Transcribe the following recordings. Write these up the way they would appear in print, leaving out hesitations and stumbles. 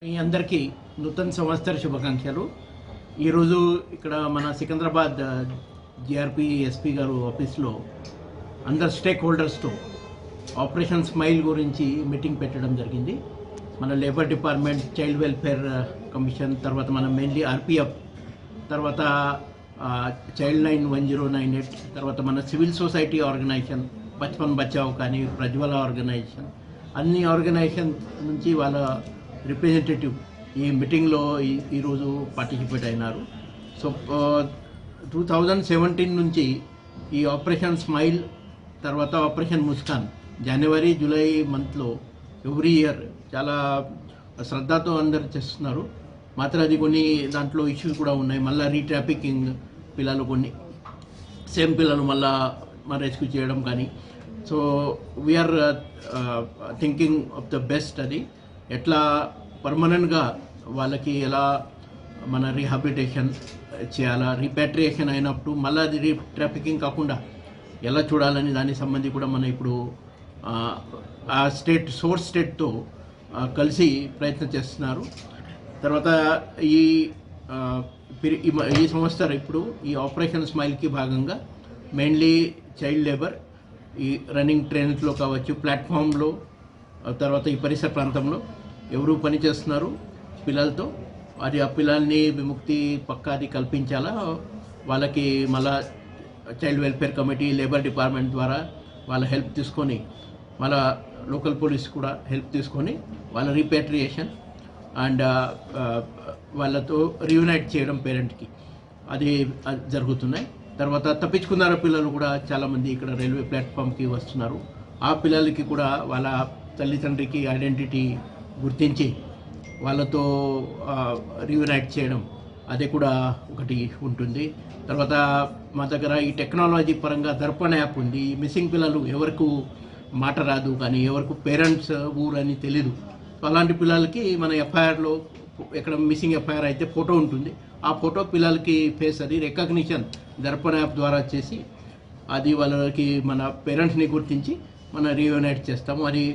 మీ అందరికీ నూతన సంవత్సర శుభాకాంక్షలు. ఈరోజు ఇక్కడ మన సికింద్రాబాద్ జిఆర్పి ఎస్పీ గారు ఆఫీస్లో అందరు స్టేక్ హోల్డర్స్తో ఆపరేషన్ స్మైల్ గురించి మీటింగ్ పెట్టడం జరిగింది. మన labour department, child welfare commission, తర్వాత మన మెయిన్లీ ఆర్పిఎఫ్, తర్వాత చైల్డ్ లైన్ 1098, తర్వాత మన civil society organisation Bachpan Bachao కానీ, ప్రజ్వల ఆర్గనైజేషన్, అన్ని ఆర్గనైజేషన్ నుంచి వాళ్ళ రిప్రజెంటేటివ్ ఈ మీటింగ్లో ఈరోజు పార్టిసిపేట్ అయినారు. సో 2017 నుంచి ఈ ఆపరేషన్ స్మైల్, తర్వాత ఆపరేషన్ ముస్కాన్ జనవరి జూలై మంత్లో ఎవ్రీ ఇయర్ చాలా శ్రద్ధతో అందరు చేస్తున్నారు. మాత్రం అది కొన్ని దాంట్లో ఇష్యూస్ కూడా ఉన్నాయి. మళ్ళీ రీట్రాఫికింగ్ పిల్లలు, కొన్ని సేమ్ పిల్లలు మళ్ళా రెస్క్యూ చేయడం కానీ. So we're thinking of the best. అది ఎట్లా పర్మనెంట్గా వాళ్ళకి ఎలా మన రీహాబిలిటేషన్ చేయాలా, రీపాట్రియేషన్ అయినప్పుడు మళ్ళీ అది రీట్రాఫికింగ్ కాకుండా ఎలా చూడాలని దానికి సంబంధించి కూడా మనం ఇప్పుడు ఆ సోర్స్ స్టేట్తో కలిసి ప్రయత్నం చేస్తున్నారు. తర్వాత ఈ సంవత్సరం ఇప్పుడు ఈ ఆపరేషన్ స్మైల్కి భాగంగా మెయిన్లీ చైల్డ్ లేబర్, ఈ రన్నింగ్ ట్రైన్స్లో కావచ్చు, ప్లాట్ఫామ్లో, తర్వాత ఈ పరిసర ప్రాంతంలో ఎవరు పని చేస్తున్నారు పిల్లలతో, అది ఆ పిల్లల్ని విముక్తి పక్కాది కల్పించాలా. వాళ్ళకి మళ్ళా child welfare committee, labour department ద్వారా వాళ్ళ హెల్ప్ తీసుకొని, వాళ్ళ లోకల్ పోలీస్ కూడా హెల్ప్ తీసుకొని వాళ్ళ రీపాట్రియేషన్ అండ్ వాళ్ళతో రీయునైట్ చేయడం పేరెంట్కి అది జరుగుతున్నాయి. తర్వాత తప్పించుకున్న పిల్లలు కూడా చాలామంది ఇక్కడ రైల్వే ప్లాట్ఫామ్కి వస్తున్నారు. ఆ పిల్లలకి కూడా వాళ్ళ తల్లిదండ్రికి ఐడెంటిటీ గుర్తించి వాళ్ళతో రీయునైట్ చేయడం, అది కూడా ఒకటి ఉంటుంది. తర్వాత మా దగ్గర ఈ టెక్నాలజీ పరంగా దర్పణ యాప్ ఉంది. మిస్సింగ్ పిల్లలు ఎవరికి మాట రాదు కానీ ఎవరికి పేరెంట్స్ ఊరని తెలీదు. అలాంటి పిల్లలకి మన ఎఫ్ఐఆర్లో ఎక్కడ మిస్సింగ్ ఎఫ్ఐఆర్ అయితే ఫోటో ఉంటుంది. ఆ ఫోటో పిల్లలకి ఫేస్ అది రికగ్నిషన్ దర్పణ యాప్ ద్వారా చేసి అది వాళ్ళకి మన పేరెంట్స్ని గుర్తించి మన రీయూనైట్ చేస్తాము. అది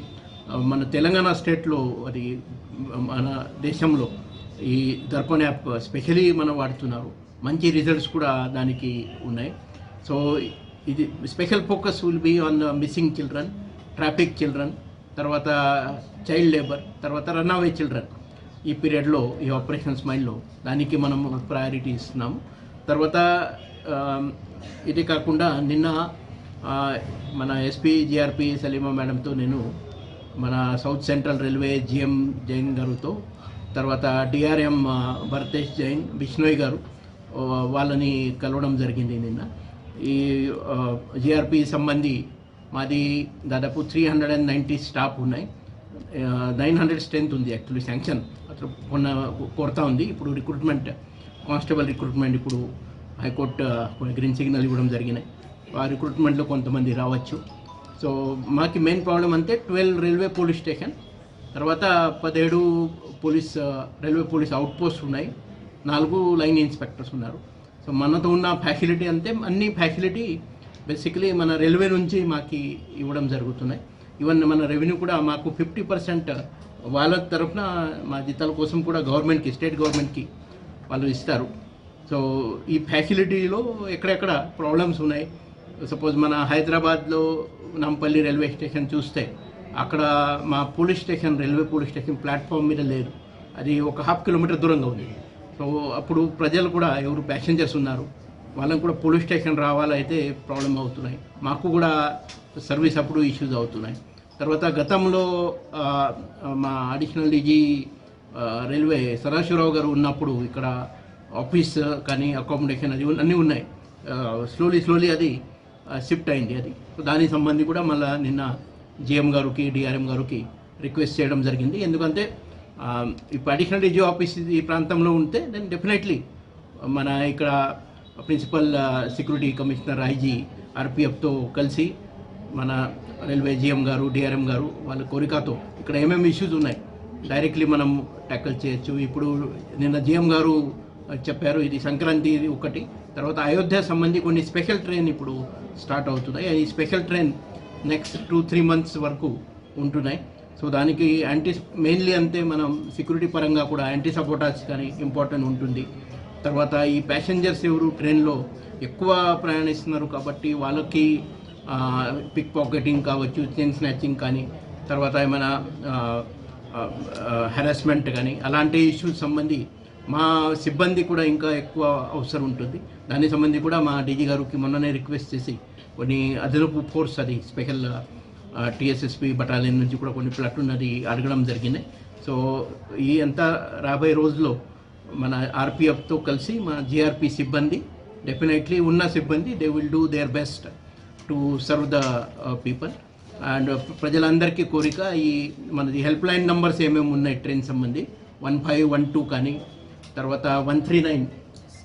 మన తెలంగాణ స్టేట్లో, అది మన దేశంలో ఈ దర్పణ యాప్ స్పెషలీ మనం వాడుతున్నారు. మంచి రిజల్ట్స్ కూడా దానికి ఉన్నాయి. సో ఇది special focus will be on missing children, traffic children, తర్వాత చైల్డ్ లేబర్, తర్వాత రన్అవే చిల్డ్రన్. ఈ పీరియడ్లో ఈ ఆపరేషన్ స్మైల్లో దానికి మనం ప్రయారిటీ ఇస్తున్నాము. తర్వాత ఇది కాకుండా నిన్న మన ఎస్పీ జిఆర్పి సలీమా మేడంతో నేను మన south central railway GM Jain గారితో, తర్వాత డిఆర్ఎం భరతేష్ జైన్, బిష్ణోయ్ గారు, వాళ్ళని కలవడం జరిగింది నిన్న. ఈ జిఆర్పి సంబంధి మాది దాదాపు 390 స్టాఫ్ ఉన్నాయి. 900 స్ట్రెంత్ ఉంది యాక్చువల్లీ శాంక్షన్. అసలు కొరత ఉంది. ఇప్పుడు రిక్రూట్మెంట్, కానిస్టేబుల్ రిక్రూట్మెంట్ ఇప్పుడు హైకోర్టు గ్రీన్ సిగ్నల్ ఇవ్వడం జరిగినాయి. ఆ రిక్రూట్మెంట్లో కొంతమంది రావచ్చు. సో మాకు మెయిన్ ప్రాబ్లం అంటే 12 రైల్వే పోలీస్ స్టేషన్, తర్వాత 17 రైల్వే పోలీస్ అవుట్ పోస్ట్ ఉన్నాయి, 4 లైన్ ఇన్స్పెక్టర్స్ ఉన్నారు. సో మనతో ఉన్న ఫ్యాసిలిటీ అంటే అన్ని ఫ్యాసిలిటీ బేసికలీ మన రైల్వే నుంచి మాకు ఇవ్వడం జరుగుతున్నాయి. ఈవెన్ మన రెవెన్యూ కూడా మాకు 50% వాళ్ళ తరఫున మా జీతాల కోసం కూడా గవర్నమెంట్కి, స్టేట్ గవర్నమెంట్కి వాళ్ళు ఇస్తారు. సో ఈ ఫ్యాసిలిటీలో ఎక్కడెక్కడ ప్రాబ్లమ్స్ ఉన్నాయి, సపోజ్ మన హైదరాబాద్లో నాంపల్లి రైల్వే స్టేషన్ చూస్తే అక్కడ మా police station, railway police station platform మీద లేదు. అది ఒక 1/2 కిలోమీటర్ దూరంగా ఉంది. సో అప్పుడు ప్రజలు కూడా ఎవరు ప్యాసింజర్స్ ఉన్నారు వాళ్ళకు కూడా పోలీస్ స్టేషన్ రావాలైతే ప్రాబ్లం అవుతున్నాయి. మాకు కూడా సర్వీస్ అప్పుడు ఇష్యూస్ అవుతున్నాయి. తర్వాత గతంలో మా అడిషనల్ డీజీ రైల్వే సదాశివరావు గారు ఉన్నప్పుడు ఇక్కడ ఆఫీస్ కానీ అకామిడేషన్ అది అన్నీ ఉన్నాయి. స్లోలీ అది షిఫ్ట్ అయింది. అది దానికి సంబంధి కూడా మళ్ళీ నిన్న జిఎం గారికి, డిఆర్ఎం గారికి రిక్వెస్ట్ చేయడం జరిగింది. ఎందుకంటే ఇప్పుడు అడిషనల్ డీజీ ఆఫీస్ ఈ ప్రాంతంలో ఉంటే దెన్ డెఫినెట్లీ మన ఇక్కడ ప్రిన్సిపల్ సెక్యూరిటీ కమిషనర్ ఐజీ ఆర్పిఎఫ్తో కలిసి మన రైల్వే జిఎం గారు, డిఆర్ఎం గారు వాళ్ళ కోరికతో ఇక్కడ ఏమేమి ఇష్యూస్ ఉన్నాయి డైరెక్ట్లీ మనం ట్యాకిల్ చేయొచ్చు. ఇప్పుడు నిన్న జిఎం గారు చెప్పారు, ఇది సంక్రాంతి ఒకటి, తర్వాత అయోధ్య సంబంధించి కొన్ని స్పెషల్ ట్రైన్ ఇప్పుడు స్టార్ట్ అవుతున్నాయి. ఈ స్పెషల్ ట్రైన్ నెక్స్ట్ 2-3 months వరకు ఉంటున్నాయి. సో దానికి మెయిన్లీ అంతే మనం సెక్యూరిటీ పరంగా కూడా యాంటీ సపోర్టాస్ కానీ ఇంపార్టెంట్ ఉంటుంది. తర్వాత ఈ ప్యాసింజర్స్ ఎవరు ట్రైన్లో ఎక్కువ ప్రయాణిస్తున్నారు కాబట్టి వాళ్ళకి పిక్ పాకెటింగ్ కావచ్చు, చైన్ స్నాచింగ్ కానీ, తర్వాత ఏమైనా హెరాస్మెంట్ కానీ అలాంటి ఇష్యూస్ సంబంధి మా సిబ్బంది కూడా ఇంకా ఎక్కువ అవసరం ఉంటుంది. దానికి సంబంధించి కూడా మా డీజీ గారికి మొన్ననే రిక్వెస్ట్ చేసి కొన్ని అదనపు ఫోర్స్ అది స్పెషల్ టీఎస్ఎస్పి బటాలియన్ నుంచి కూడా కొన్ని ప్లాటూన్ అది అడగడం జరిగింది. సో ఈ అంతా రాబోయే రోజుల్లో మన ఆర్పిఎఫ్తో కలిసి మా జిఆర్పి సిబ్బంది డెఫినెట్లీ ఉన్న సిబ్బంది they will do their best to serve the people. And ప్రజలందరికీ కోరిక ఈ మనది హెల్ప్ లైన్ నంబర్స్ ఏమేమి ఉన్నాయి ట్రైన్ సంబంధి 1512 కానీ, తర్వాత 139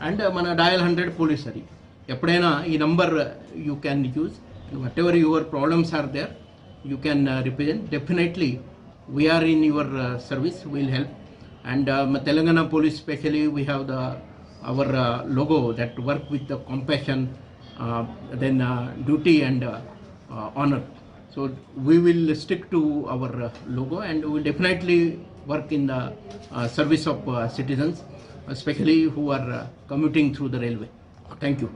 అండ్ మన డయల్ 100 పోలీస్ అది ఎప్పుడైనా ఈ number you can use. Whatever your problems are there you can represent. Definitely we are in your service, we'll help. And Telangana police especially, we have our logo that work with the compassion, then duty and honor. So we will stick to our logo and we will definitely work in the service of citizens, especially who are commuting through the railway. Thank you.